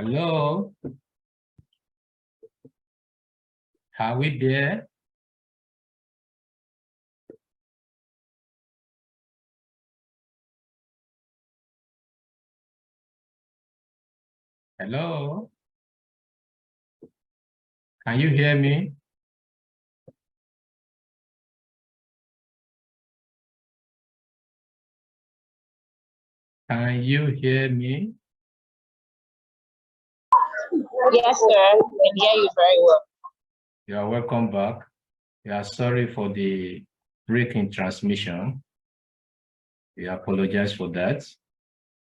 Hello? Are we there? Hello? Can you hear me? Can you hear me? Yes, sir. I can hear you very well. You are welcome back. We are sorry for the break in transmission. We apologize for that.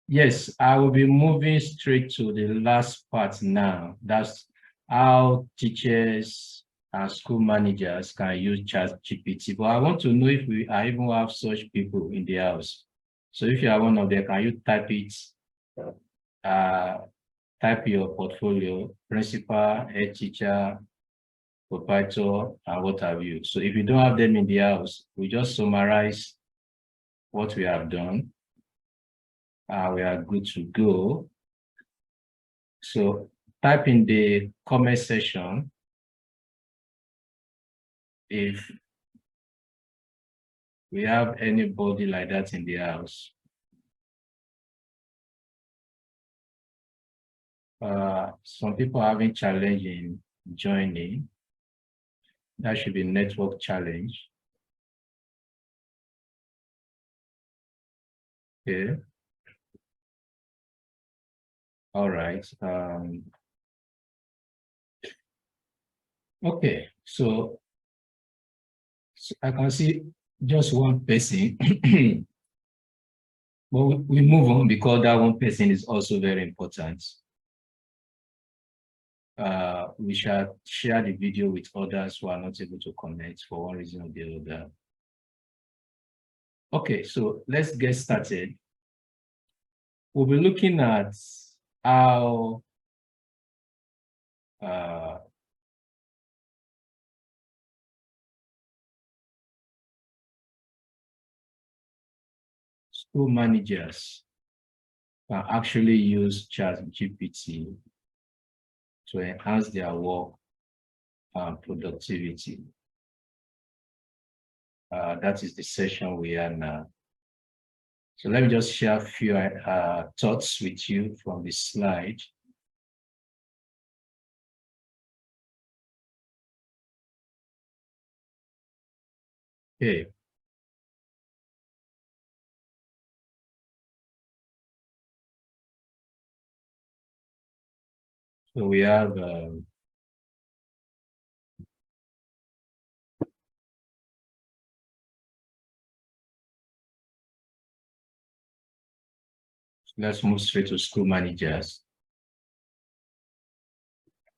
Yes, I will be moving straight to the last part now. That's how teachers and school managers can use Chat GPT. But I want to know if I even have such people in the house. So if you are one of them, can you type it? Type your portfolio, principal, head teacher, proprietor, and what have you. So if you don't have them in the house, we just summarize what we have done. We are good to go. So type in the comment section if we have anybody like that in the house. Some people are having challenge in joining. That should be network challenge. Okay. All right. Okay, so I can see just one person, but we move on because that one person is also very important. We shall share the video with others who are not able to connect for one reason or the other. Okay, so let's get started. We'll be looking at how school managers can actually use ChatGPT to enhance their work and productivity. That is the session we are now. So let me just share a few thoughts with you from the slide. Okay. So we have let's move straight to school managers.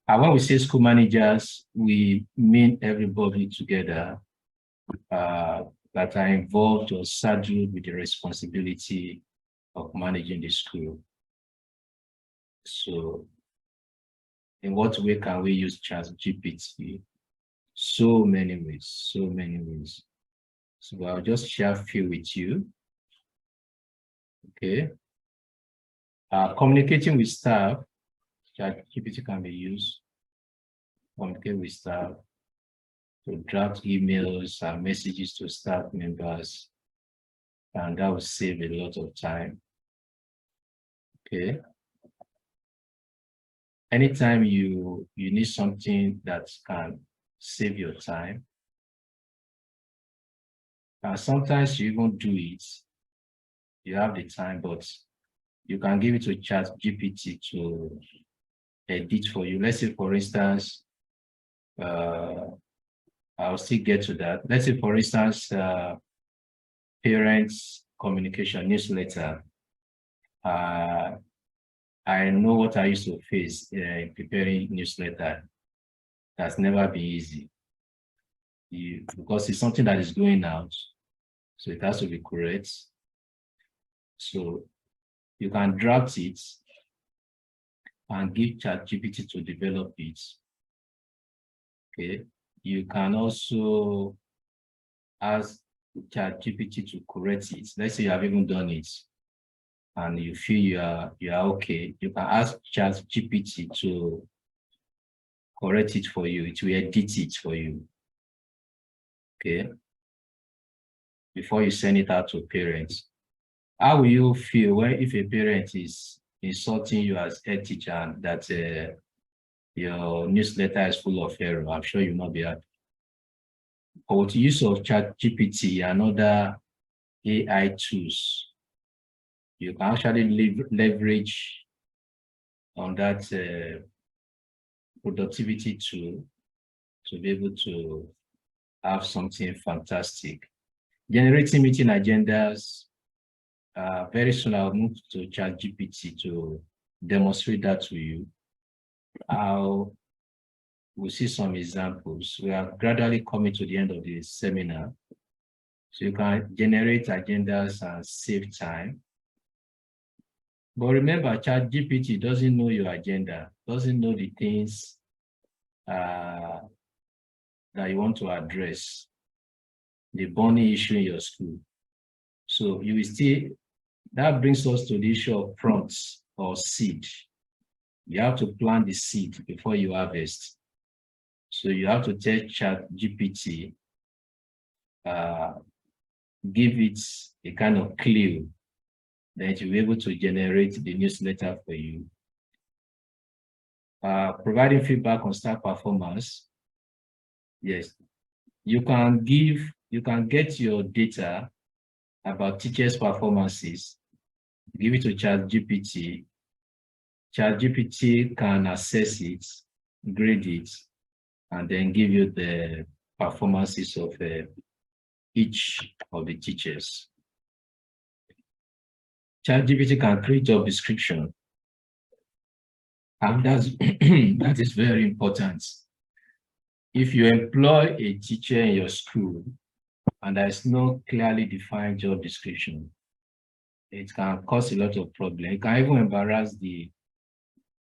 And when we say school managers, we mean everybody together that are involved or saddled with the responsibility of managing the school. So in what way can we use ChatGPT? So many ways, so many ways. So I'll just share a few with you. Okay. Communicating with staff, ChatGPT can be used. Communicate with staff to draft emails and messages to staff members, and that will save a lot of time. Okay. Anytime you need something that can save your time, sometimes you even do it. You have the time, but you can give it to ChatGPT to edit for you. Let's say, for instance, I'll still get to that. Let's say, for instance, parents communication newsletter. I know what I used to face in preparing newsletter. That's never been easy. Because it's something that is going out, so it has to be correct. So you can draft it and give ChatGPT to develop it. Okay. You can also ask ChatGPT to correct it. Let's say you have even done it. and you feel you are okay, you can ask Chat GPT to correct it for you. It will edit it for you. Okay. Before you send it out to parents. How will you feel when if a parent is insulting you as a teacher and that your newsletter is full of error? I'm sure you'll not be happy. But with the use of Chat GPT and other AI tools, you can actually leverage on that productivity tool to be able to have something fantastic. Generating meeting agendas. Very soon I'll move to Chat GPT to demonstrate that to you. We'll see some examples. We are gradually coming to the end of the seminar. So you can generate agendas and save time. But remember, Chat GPT doesn't know your agenda, doesn't know the things that you want to address, the burning issue in your school. So you will still, that brings us to the issue of prompts or seed. You have to plant the seed before you harvest. So you have to tell Chat GPT, give it a kind of clue that you'll be able to generate the newsletter for you. Providing feedback on staff performance. Yes, you can get your data about teachers' performances, give it to Chat GPT. Chat GPT can assess it, grade it, and then give you the performances of each of the teachers. Chat GPT can create job description. And that is very important. If you employ a teacher in your school and there is no clearly defined job description, it can cause a lot of problems. It can even embarrass the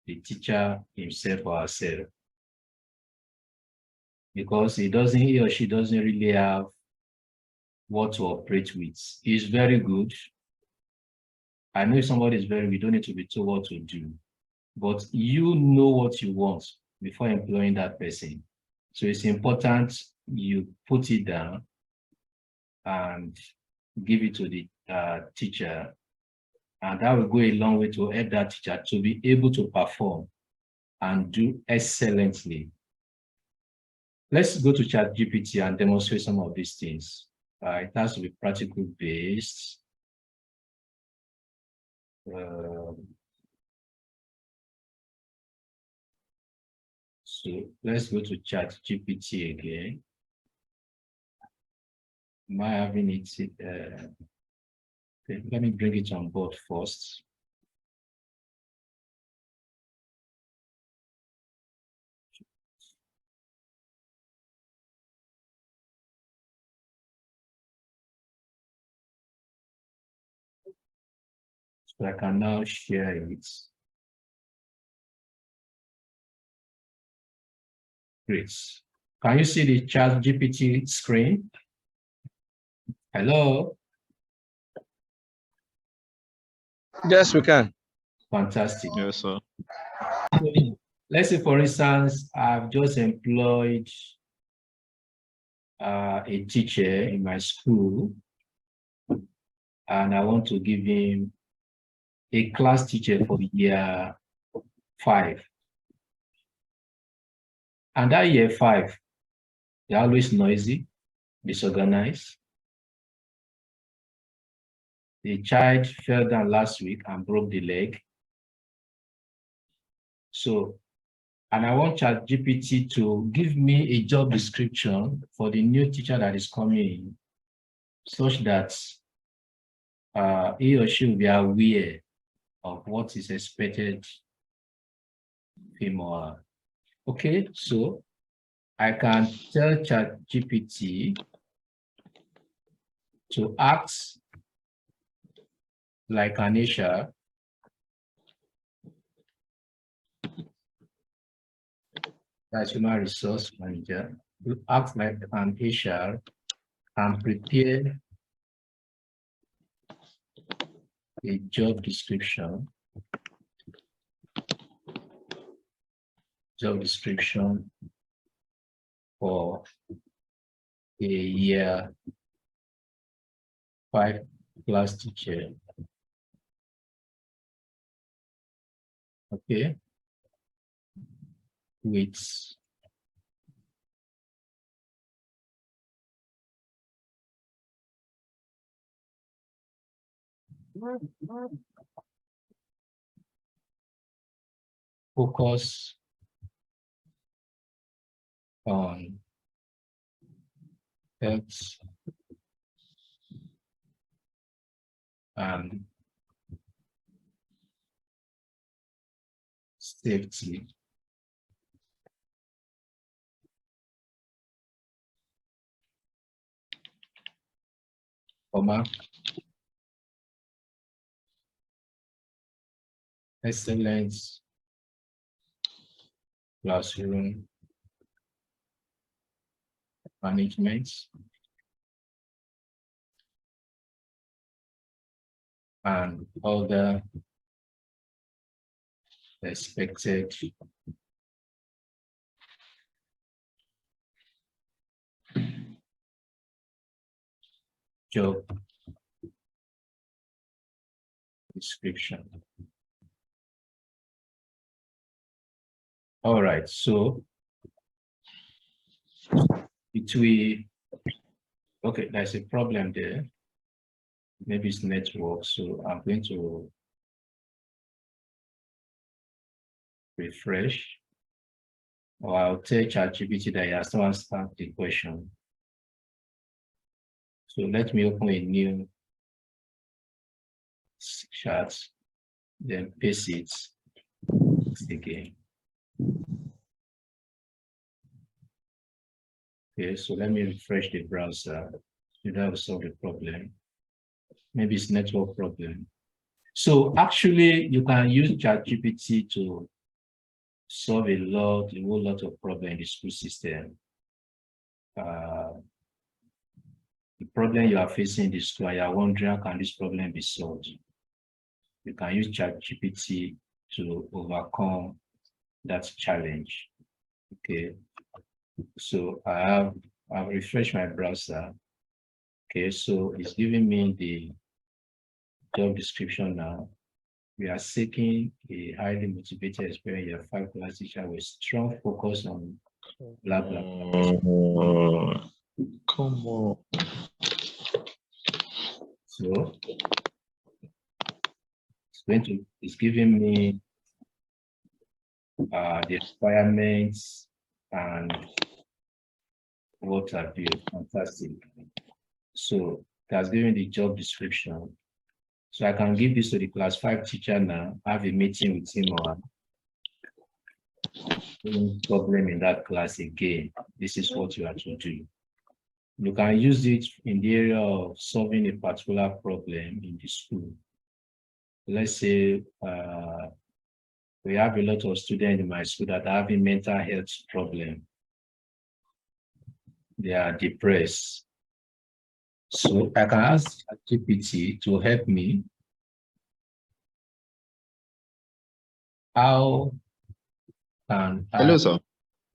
teacher himself or herself, because he or she doesn't really have what to operate with. It's very good. I know if somebody is very good, you don't need to be told what to do, but you know what you want before employing that person. So it's important you put it down and give it to the teacher, and that will go a long way to help that teacher to be able to perform and do excellently. Let's go to Chat GPT and demonstrate some of these things. It has to be practical based. So let's go to Chat GPT again. Am I having it? Okay, let me bring it on board first. So I can now share it. Great. Can you see the Chat GPT screen? Hello? Yes, we can. Fantastic. Yes, sir. Let's say, for instance, I've just employed a teacher in my school, and I want to give him a class teacher for year 5. And that year 5, they're always noisy, disorganized. The child fell down last week and broke the leg. So, and I want ChatGPT to give me a job description for the new teacher that is coming in, such that he or she will be aware of what is expected of him or her. Okay, so I can tell ChatGPT to act like an HR, that's human resource manager, to act like an HR and prepare a job description. Job description for a year 5 class teacher. Okay. With focus on health and safety. Comma. Excellence classroom management and other expected job description. All right, so it will, okay, there's a problem there. Maybe it's network, so I'm going to refresh, or I'll tell ChatGPT that he has not answered the question. So let me open a new chat, then paste it again. Okay, so let me refresh the browser. So that will solve the problem. Maybe it's network problem. So actually, you can use ChatGPT to solve a whole lot of problems in the school system. The problem you are facing in the school, you are wondering, how can this problem be solved? You can use ChatGPT to overcome that challenge. Okay, so I've refreshed my browser. Okay, so it's giving me the job description now. We are seeking a highly motivated, experienced 5 class teacher with strong focus on blah blah blah. Come on. So it's giving me the requirements and what have you. Fantastic. So that's given the job description. So I can give this to the class 5 teacher now, have a meeting with him or problem in that class again. This is what you have to do. You can use it in the area of solving a particular problem in the school. Let's say we have a lot of students in my school that are having mental health problem. They are depressed. So I can ask GPT to help me. How can Hello, sir.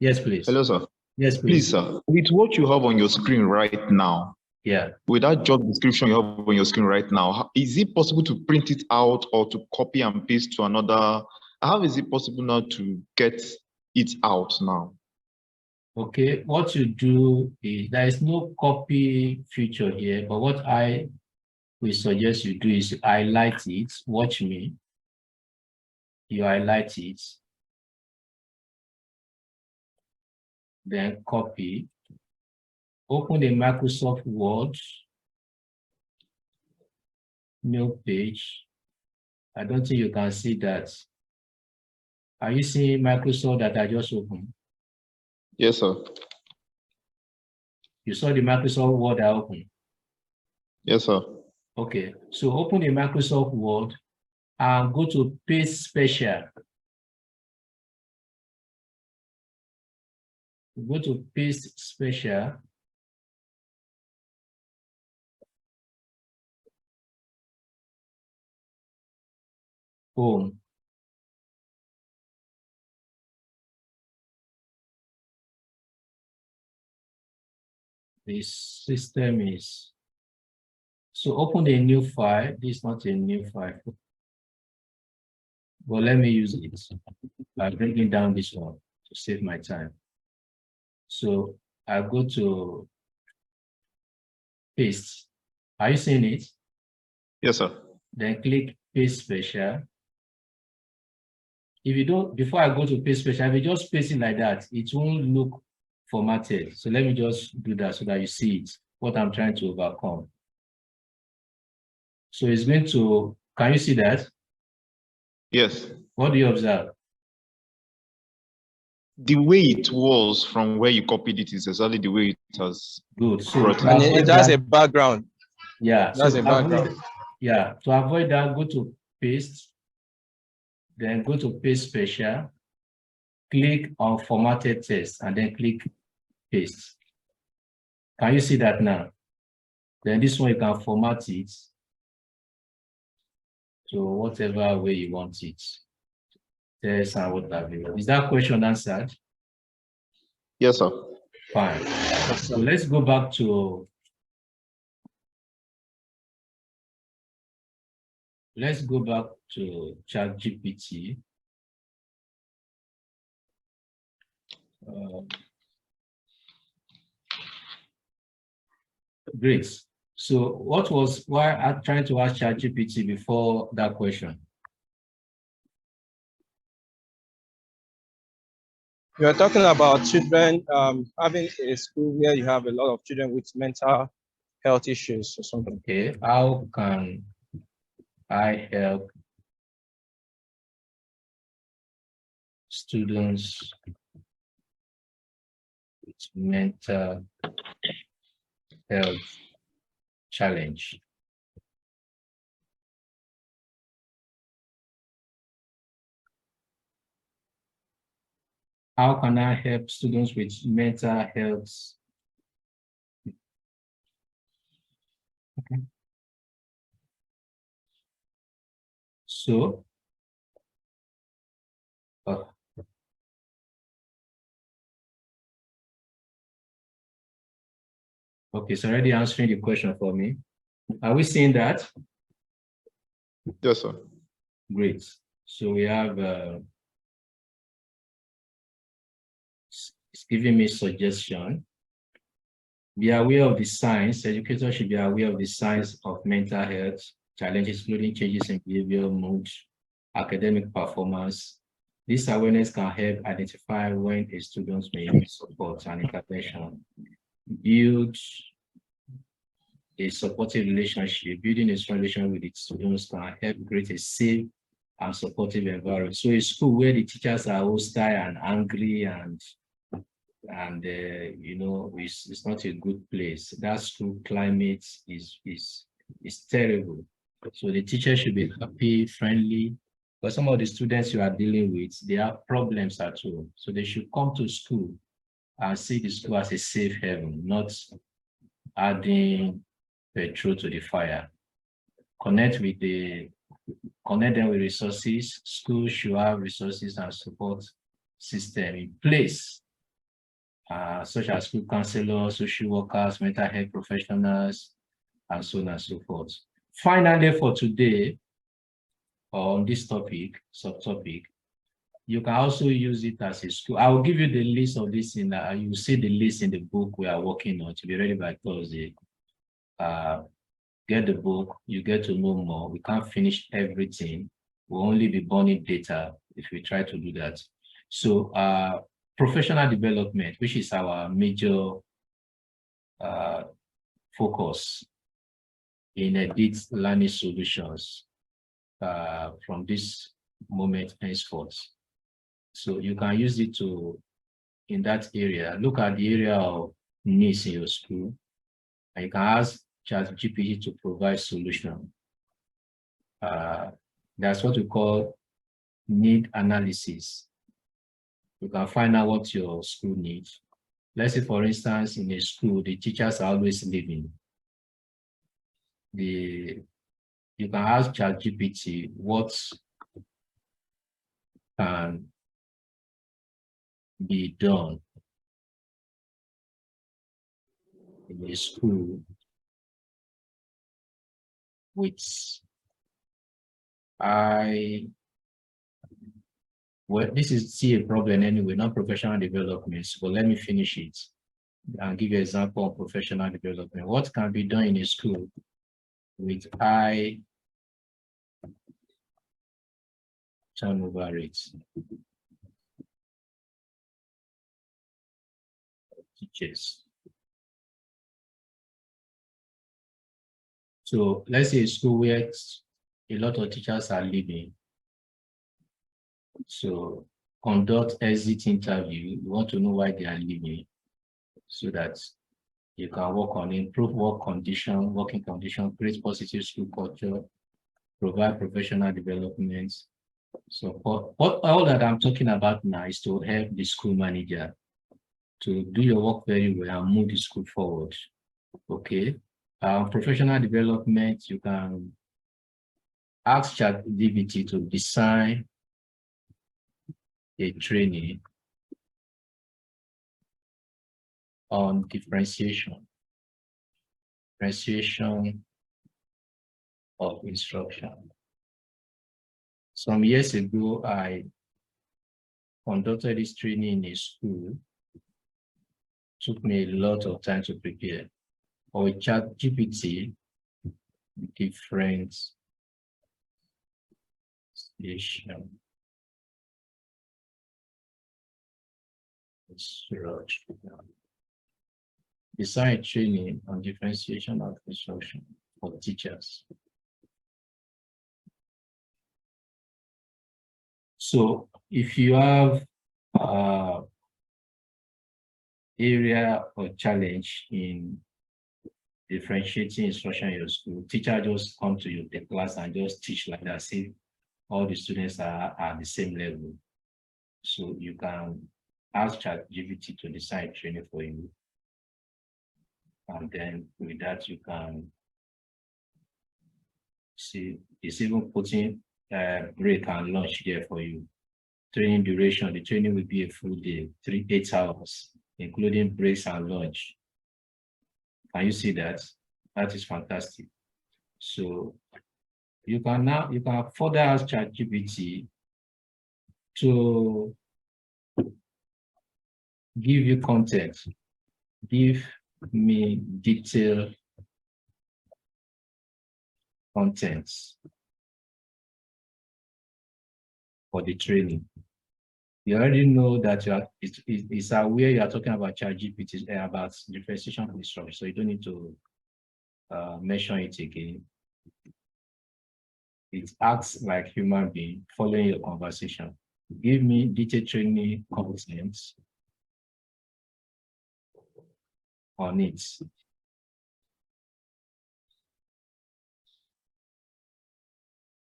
Yes, please. Hello, sir. Yes, Please, sir. With what you have on your screen right now, yeah. With that job description you have on your screen right now, is it possible to print it out or to copy and paste to another? How is it possible now to get it out now? Okay, what you do is there is no copy feature here, but what I will suggest you do is highlight it. Watch me. You highlight it, then copy. Open the Microsoft Word, new page. I don't think you can see that. Are you seeing Microsoft that I just opened? Yes, sir. You saw the Microsoft Word I opened? Yes, sir. Okay, so open the Microsoft Word and go to Paste Special. Go to Paste Special. home. This system is, so open a new file. This is not a new file. But let me use it by bringing down this one to save my time. So I go to paste. Are you seeing it? Yes, sir. Then click paste special. If you don't, before I go to paste special, if you just paste it like that, it won't look formatted. So let me just do that so that you see it, what I'm trying to overcome. So it's going to, can you see that? Yes. What do you observe? The way it was from where you copied it is exactly the way it has. Good. So brought And it has a background. yeah. That's So a background. yeah. To avoid that, go to paste, then go to paste special, click on formatted text, and then click paste. Can you see that now? Then this one you can format it to whatever way you want it. Text and what have you. Is that question answered? Yes, sir. Fine. So let's go back to Chat GPT. Great. So why I'm trying to ask Chat GPT before that question? You are talking about children having a school where you have a lot of children with mental health issues or something. Okay, how can I help students with mental health challenge? How can I help students with mental health? Okay. So, okay, so already answering the question for me. Are we seeing that? Yes, sir. Great. So we have, it's giving me suggestion. Be aware of the signs. Educators should be aware of the signs of mental health challenges, including changes in behavior, mood, academic performance. This awareness can help identify when a student may need support and intervention. Build a supportive relationship. Building a strong relationship with its students can help create a safe and supportive environment. So a school where the teachers are hostile and angry and you know, it's not a good place. That school climate is terrible. So the teacher should be happy, friendly. But some of the students you are dealing with, they have problems at home. So they should come to school and see the school as a safe haven, not adding petrol to the fire. Connect them with resources. Schools should have resources and support system in place, such as school counselors, social workers, mental health professionals, and so on and so forth. Finally, for today, on this topic, subtopic, you can also use it as a school. I will give you the list of this in you see the list in the book we are working on to be ready by Thursday. Get the book, you get to know more. We can't finish everything. We'll only be burning data if we try to do that. So professional development, which is our major focus in edit learning solutions from this moment henceforth. So you can use it to, in that area, look at the area of needs in your school, and you can ask Chat GPT to provide solution. That's what we call need analysis. You can find out what your school needs. Let's say, for instance, in a school, the teachers are always leaving. You can ask ChatGPT what can be done in a school with well, this is still a problem anyway, not professional development, but let me finish it and give you an example of professional development. What can be done in a school with high turnover rates? Teachers. So let's say a school where a lot of teachers are leaving. So conduct exit interview. You want to know why they are leaving so that you can work on improve working condition, create positive school culture, provide professional development. So all that I'm talking about now is to help the school manager to do your work very well and move the school forward. Okay. Professional development, you can ask Chat GPT to design a training on differentiation of instruction. Some years ago, I conducted this training in a school. It took me a lot of time to prepare. Or with Chat GPT, differentiation. Design training on differentiation of instruction for teachers. So if you have area or challenge in differentiating instruction in your school, teacher just come to the class and just teach like that, see all the students are at the same level. So you can ask ChatGPT to design training for you. And then with that, you can see it's even putting break and lunch there for you. Training duration, the training will be a full day, 8 hours, including breaks and lunch. Can you see that? That is fantastic. So you can further ask ChatGPT to give you content. Give me detailed contents for the training. You already know that it's aware you are talking about ChatGPT about differentiation of instruction, so you don't need to mention it again. It acts like human being following your conversation. Give me detailed training contents on it.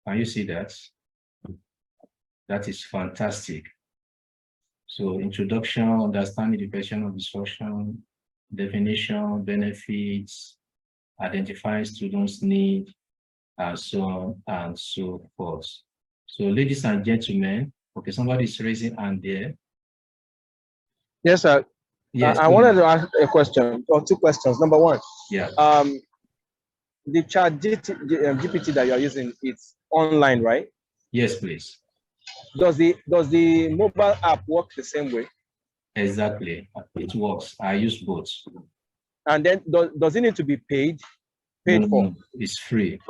Can you see that? That is fantastic. So introduction, understanding the question of instruction, definition, benefits, identifying students' need, and so on and so forth. So ladies and gentlemen, okay, somebody is raising hand there. Yes, sir. Yes, I wanted to ask a question or 2 questions. Number 1, yeah. The Chat GPT that you are using, it's online, right? Yes, please. Does the mobile app work the same way? Exactly, it works. I use both. And then does it need to be paid for? No, it's free.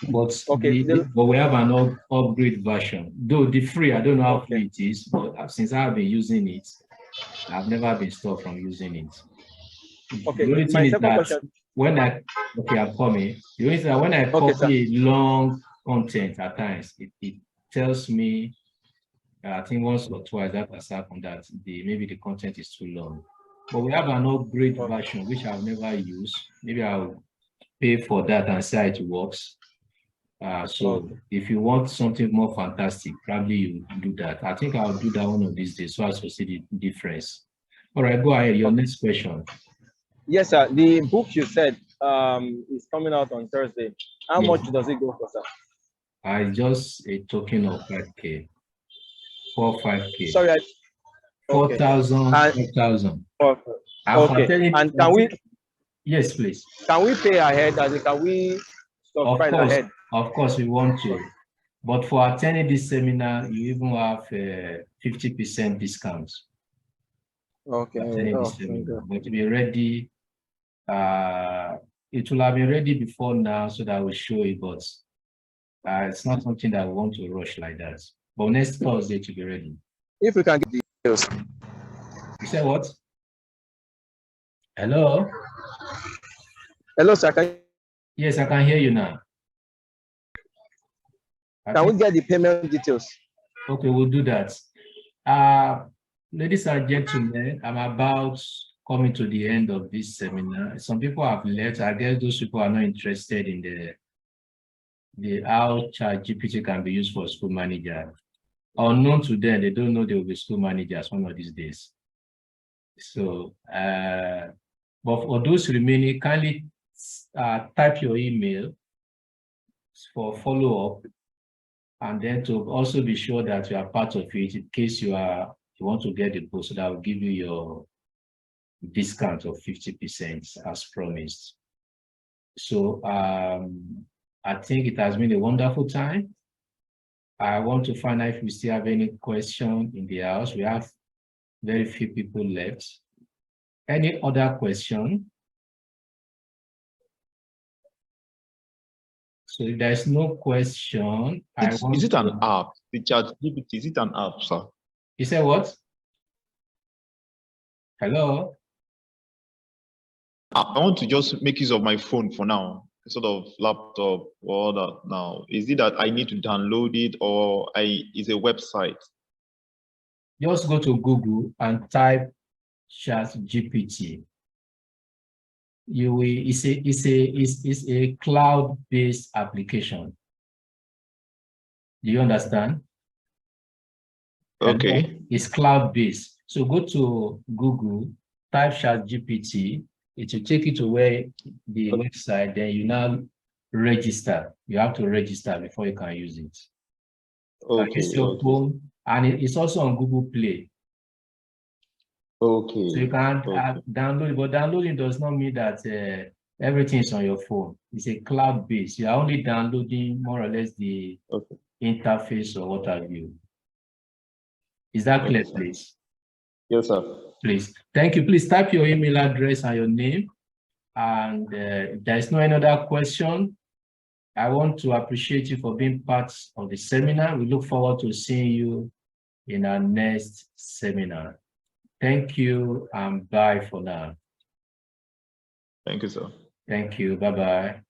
But okay, but we have an upgrade version. Though the free, I don't know how free it is, but since I've been using it, I've never been stopped from using it. Okay, the only thing is that question. When I'm coming. The only thing that when I copy long content at times, it tells me, I think once or twice that has happened, that maybe the content is too long. But we have an upgrade version which I've never used. Maybe I'll pay for that and see how it works. So if you want something more fantastic, probably you do that. I think I'll do that one of these days so as to see the difference. All right, go ahead. Your next question. Yes, sir. The book you said is coming out on Thursday. How much does it go for, sir? Just a token of 5K. 4,500. Sorry, I, 4,000, And- 4,000. okay. And can we Yes, please. can we pay ahead? As in, can we subscribe ahead? Of course, we want to. But for attending this seminar, you even have 50% discount. Okay. Attending this seminar. But to be ready, it will have been ready before now, so that I will show you. But it's not something that we want to rush like that. But next Thursday to be ready. If we can get details. You say what? Hello? Hello, sir. Yes, I can hear you now. Can we get the payment details? Okay, we'll do that. Ladies and gentlemen, I'm about coming to the end of this seminar. Some people have left. I guess those people are not interested in the how ChatGPT can be used for school manager. Unknown to them, they don't know they will be school managers one of these days. So, but for those remaining, kindly type your email for follow-up, and then to also be sure that you are part of it in case you want to get the post, so that will give you your discount of 50% as promised. So I think it has been a wonderful time. I want to find out if we still have any question in the house. We have very few people left. Any other question? So if there's no question, is it an app? The ChatGPT, is it an app, sir? You say what? Hello? I want to just make use of my phone for now, sort of laptop or that now. Is it that I need to download it, or is a website? Just go to Google and type Chat GPT. You will, it's a cloud-based application. Do you understand? Okay. And it's cloud-based. So go to Google, type Chat GPT. It will take you to where the website, then you now register. You have to register before you can use it. Okay. It's your phone, and it's also on Google Play. Okay. So you can download it, but downloading does not mean that everything is on your phone. It's a cloud-based. You are only downloading more or less the interface or what have you. Is that clear, please? Yes, sir. Please. Thank you. Please type your email address and your name. And if there is no another question, I want to appreciate you for being part of the seminar. We look forward to seeing you in our next seminar. Thank you and bye for now. Thank you, sir. Thank you. Bye-bye.